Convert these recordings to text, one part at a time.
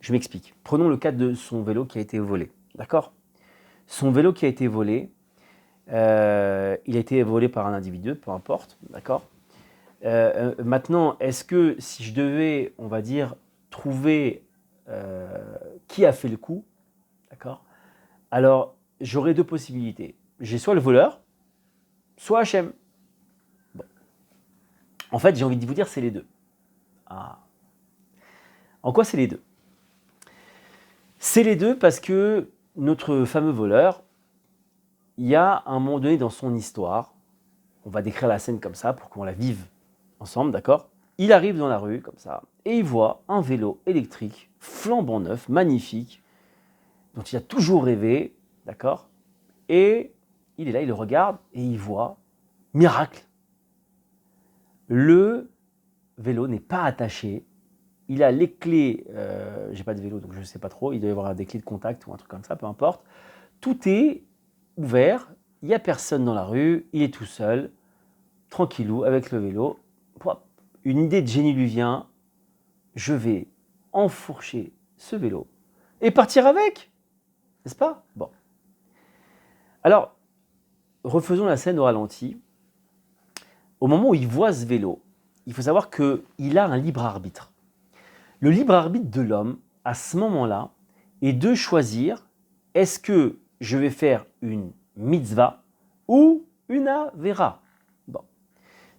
Je m'explique. Prenons le cas de son vélo qui a été volé. D'accord? Son vélo qui a été volé, il a été volé par un individu, peu importe. D'accord? Maintenant, est-ce que si je devais, on va dire, trouver qui a fait le coup, d'accord? Alors, j'aurais deux possibilités. J'ai soit le voleur, soit Hachem. Bon. En fait, j'ai envie de vous dire, c'est les deux. Ah. En quoi c'est les deux? C'est les deux parce que notre fameux voleur, il y a un moment donné dans son histoire, on va décrire la scène comme ça pour qu'on la vive ensemble, d'accord? Il arrive dans la rue comme ça et il voit un vélo électrique flambant neuf, magnifique, dont il a toujours rêvé, d'accord? Et il est là, il le regarde et il voit, miracle, le vélo n'est pas attaché. Il a les clés, j'ai pas de vélo donc je ne sais pas trop, il doit y avoir des clés de contact ou un truc comme ça, peu importe. Tout est ouvert, il n'y a personne dans la rue, il est tout seul, tranquillou, avec le vélo. Une idée de génie lui vient, je vais enfourcher ce vélo et partir avec, n'est-ce pas? Bon. Alors, refaisons la scène au ralenti. Au moment où il voit ce vélo, il faut savoir qu'il a un libre arbitre. Le libre arbitre de l'homme, à ce moment-là, est de choisir est-ce que je vais faire une mitzvah ou une avera. Bon.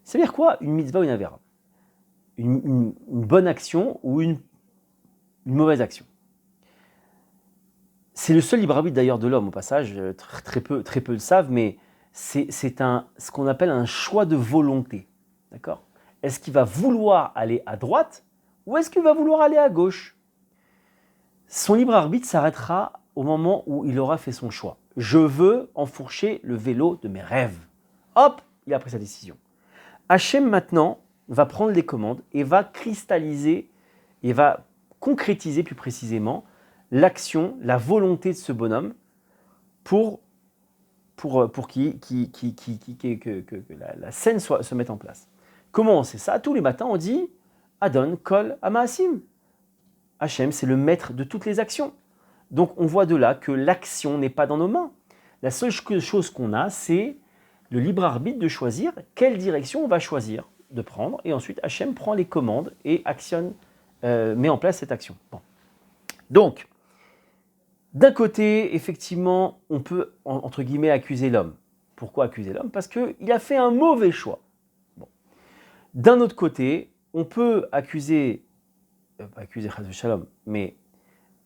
Ça veut dire quoi une mitzvah ou une avera? Une bonne action ou une mauvaise action. C'est le seul libre arbitre d'ailleurs de l'homme au passage, très peu le savent, mais c'est ce qu'on appelle un choix de volonté. D'accord? Est-ce qu'il va vouloir aller à droite ou est-ce qu'il va vouloir aller à gauche? Son libre arbitre s'arrêtera au moment où il aura fait son choix. Je veux enfourcher le vélo de mes rêves. Hop, il a pris sa décision. Hachem maintenant va prendre les commandes et va cristalliser et va concrétiser plus précisément l'action, la volonté de ce bonhomme pour que la scène se mette en place. Comment on sait ça? Tous les matins, on dit Adon Kol Amaasim. Hachem, c'est le maître de toutes les actions. Donc on voit de là que l'action n'est pas dans nos mains. La seule chose qu'on a, c'est le libre arbitre de choisir quelle direction on va choisir de prendre. Et ensuite, Hachem prend les commandes et actionne, met en place cette action. Bon. Donc, d'un côté, effectivement, on peut, entre guillemets, accuser l'homme. Pourquoi accuser l'homme? Parce qu'il a fait un mauvais choix. Bon. D'un autre côté, on peut accuser, pas accuser Chas Shalom, mais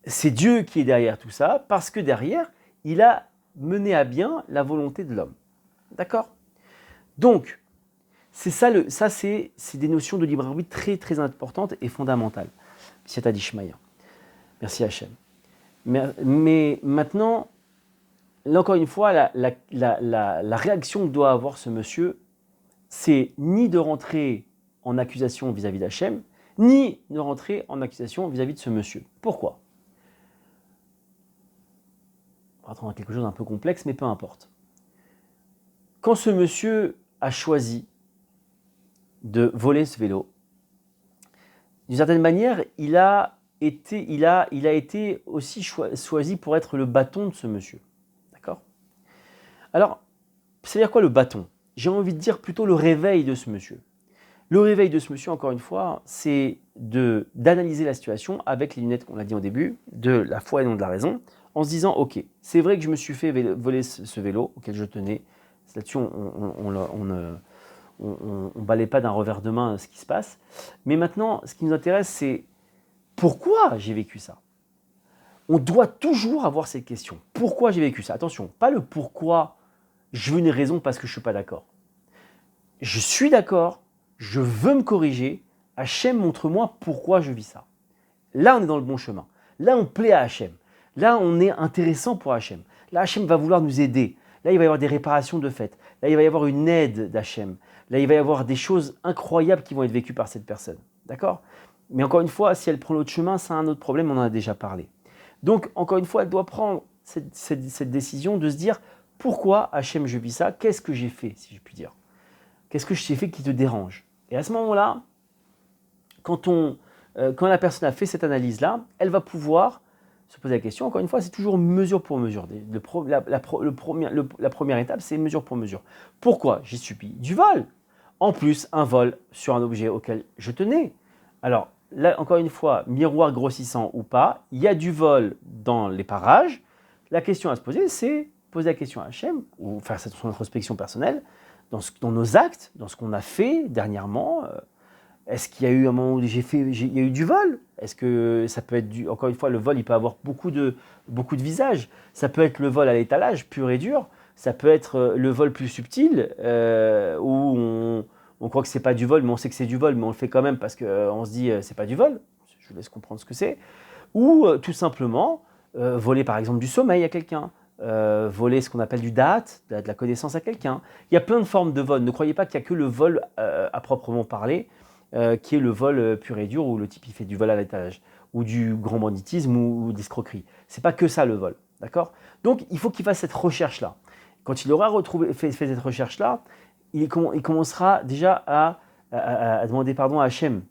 c'est Dieu qui est derrière tout ça, parce que derrière, il a mené à bien la volonté de l'homme. D'accord? Donc, c'est des notions de libre arbitre très très importantes et fondamentales. C'est Adishmaïa. Merci Hachem. Mais maintenant, là encore une fois, la réaction que doit avoir ce monsieur, c'est ni de rentrer en accusation vis-à-vis d'Hachem, ni de rentrer en accusation vis-à-vis de ce monsieur. Pourquoi? On va rentrer dans quelque chose d'un peu complexe, mais peu importe. Quand ce monsieur a choisi de voler ce vélo, d'une certaine manière, il a été aussi choisi pour être le bâton de ce monsieur. D'accord? Alors, c'est-à-dire quoi le bâton? J'ai envie de dire plutôt le réveil de ce monsieur. Le réveil de ce monsieur, encore une fois, c'est d'analyser la situation avec les lunettes qu'on a dit au début, de la foi et non de la raison, en se disant, ok, c'est vrai que je me suis fait voler ce vélo auquel je tenais. Là-dessus, on ne balaye pas d'un revers de main ce qui se passe. Mais maintenant, ce qui nous intéresse, c'est pourquoi j'ai vécu ça? On doit toujours avoir cette question. Pourquoi j'ai vécu ça? Attention, pas le pourquoi je veux une raison parce que je ne suis pas d'accord. Je suis d'accord, je veux me corriger. Hachem, montre-moi pourquoi je vis ça. Là, on est dans le bon chemin. Là, on plaît à Hachem. Là, on est intéressant pour Hachem. Là, Hachem va vouloir nous aider. Là, il va y avoir des réparations de fait. Là, il va y avoir une aide d'Hachem. Là, il va y avoir des choses incroyables qui vont être vécues par cette personne. D'accord? Mais encore une fois, si elle prend l'autre chemin, c'est un autre problème, on en a déjà parlé. Donc, encore une fois, elle doit prendre cette décision de se dire pourquoi Hachem je vis ça? Qu'est-ce que j'ai fait, si je puis dire? Qu'est-ce que j'ai fait qui te dérange? Et à ce moment-là, quand on quand la personne a fait cette analyse-là, elle va pouvoir se poser la question. Encore une fois, c'est toujours mesure pour mesure. La première étape, c'est mesure pour mesure. Pourquoi j'ai subi du vol? En plus, un vol sur un objet auquel je tenais. Alors, là, encore une fois, miroir grossissant ou pas, il y a du vol dans les parages. La question à se poser, c'est poser la question à Hachem, ou faire son introspection personnelle, dans nos actes, dans ce qu'on a fait dernièrement. Est-ce qu'il y a eu un moment où il y a eu du vol? Est-ce que ça peut être encore une fois, le vol, il peut avoir beaucoup de visages. Ça peut être le vol à l'étalage, pur et dur. Ça peut être le vol plus subtil, où on croit que c'est pas du vol, mais on sait que c'est du vol, mais on le fait quand même parce qu'on se dit c'est pas du vol. Je vous laisse comprendre ce que c'est. Ou tout simplement voler par exemple du sommeil à quelqu'un. Voler ce qu'on appelle du da'at, de la connaissance à quelqu'un. Il y a plein de formes de vol. Ne croyez pas qu'il n'y a que le vol à proprement parler, qui est le vol pur et dur où le type il fait du vol à l'étage, ou du grand banditisme ou de l'escroquerie. C'est pas que ça le vol, d'accord? Donc il faut qu'il fasse cette recherche-là. Quand il aura fait cette recherche-là, il commencera déjà à demander pardon à Hachem,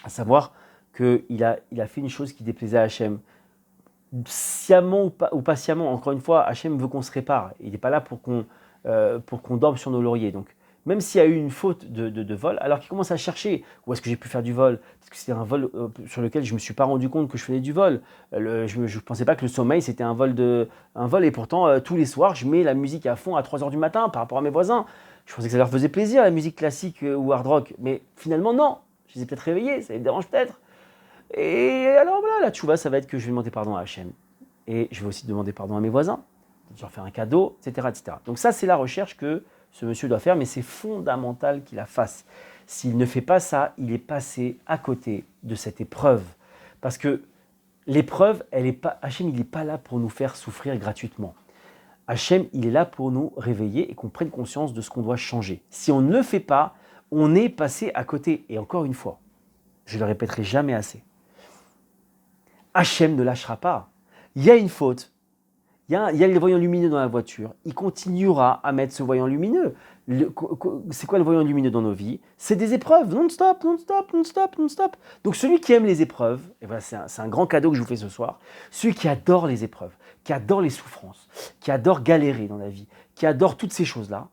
à savoir qu'il a fait une chose qui déplaisait à Hachem. Sciemment ou pas sciemment, encore une fois, Hachem veut qu'on se répare. Il n'est pas là pour qu'on dorme sur nos lauriers. Donc, même s'il y a eu une faute de vol, alors qu'il commence à chercher où est-ce que j'ai pu faire du vol, parce que c'était un vol sur lequel je ne me suis pas rendu compte que je faisais du vol. Je ne pensais pas que le sommeil c'était un vol, et pourtant tous les soirs je mets la musique à fond à 3h du matin par rapport à mes voisins. Je pensais que ça leur faisait plaisir la musique classique ou hard rock, mais finalement non, je les ai peut-être réveillés, ça les dérange peut-être. Et alors voilà, la tchouva, ça va être que je vais demander pardon à Hachem. Et je vais aussi demander pardon à mes voisins, de leur faire un cadeau, etc., etc. Donc ça, c'est la recherche que ce monsieur doit faire, mais c'est fondamental qu'il la fasse. S'il ne fait pas ça, il est passé à côté de cette épreuve. Parce que l'épreuve, Hachem, il n'est pas là pour nous faire souffrir gratuitement. Hachem, il est là pour nous réveiller et qu'on prenne conscience de ce qu'on doit changer. Si on ne le fait pas, on est passé à côté. Et encore une fois, je ne le répéterai jamais assez. Hachem ne lâchera pas. Il y a une faute. Il y a le voyant lumineux dans la voiture. Il continuera à mettre ce voyant lumineux. C'est quoi le voyant lumineux dans nos vies? C'est des épreuves, non-stop, non-stop, non-stop, non-stop. Donc celui qui aime les épreuves, et voilà, c'est un grand cadeau que je vous fais ce soir, celui qui adore les épreuves, qui adore les souffrances, qui adore galérer dans la vie, qui adore toutes ces choses-là,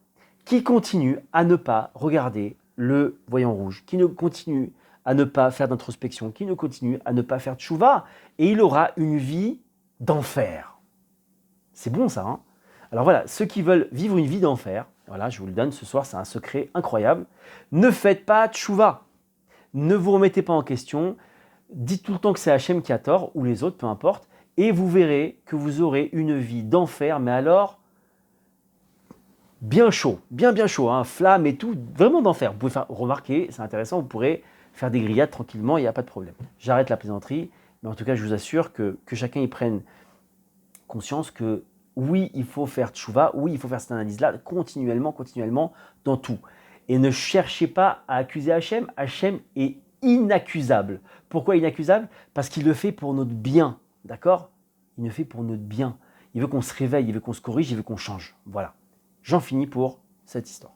qui continue à ne pas regarder le voyant rouge, qui ne continue à ne pas faire d'introspection, qui ne continue à ne pas faire de tchouva, et il aura une vie d'enfer. C'est bon ça, hein? Alors voilà, ceux qui veulent vivre une vie d'enfer, voilà, je vous le donne ce soir, c'est un secret incroyable. Ne faites pas tchouva. Ne vous remettez pas en question. Dites tout le temps que c'est Hachem qui a tort, ou les autres, peu importe, et vous verrez que vous aurez une vie d'enfer, mais alors bien chaud, bien chaud, hein, flamme et tout, vraiment d'enfer. Vous pouvez faire remarquer, c'est intéressant, vous pourrez faire des grillades tranquillement, il n'y a pas de problème. J'arrête la plaisanterie, mais en tout cas, je vous assure que chacun y prenne conscience que oui, il faut faire tchouva, oui, il faut faire cette analyse-là continuellement, dans tout. Et ne cherchez pas à accuser Hachem. Hachem est inaccusable. Pourquoi inaccusable? Parce qu'il le fait pour notre bien, d'accord? Il le fait pour notre bien. Il veut qu'on se réveille, il veut qu'on se corrige, il veut qu'on change. Voilà. J'en finis pour cette histoire.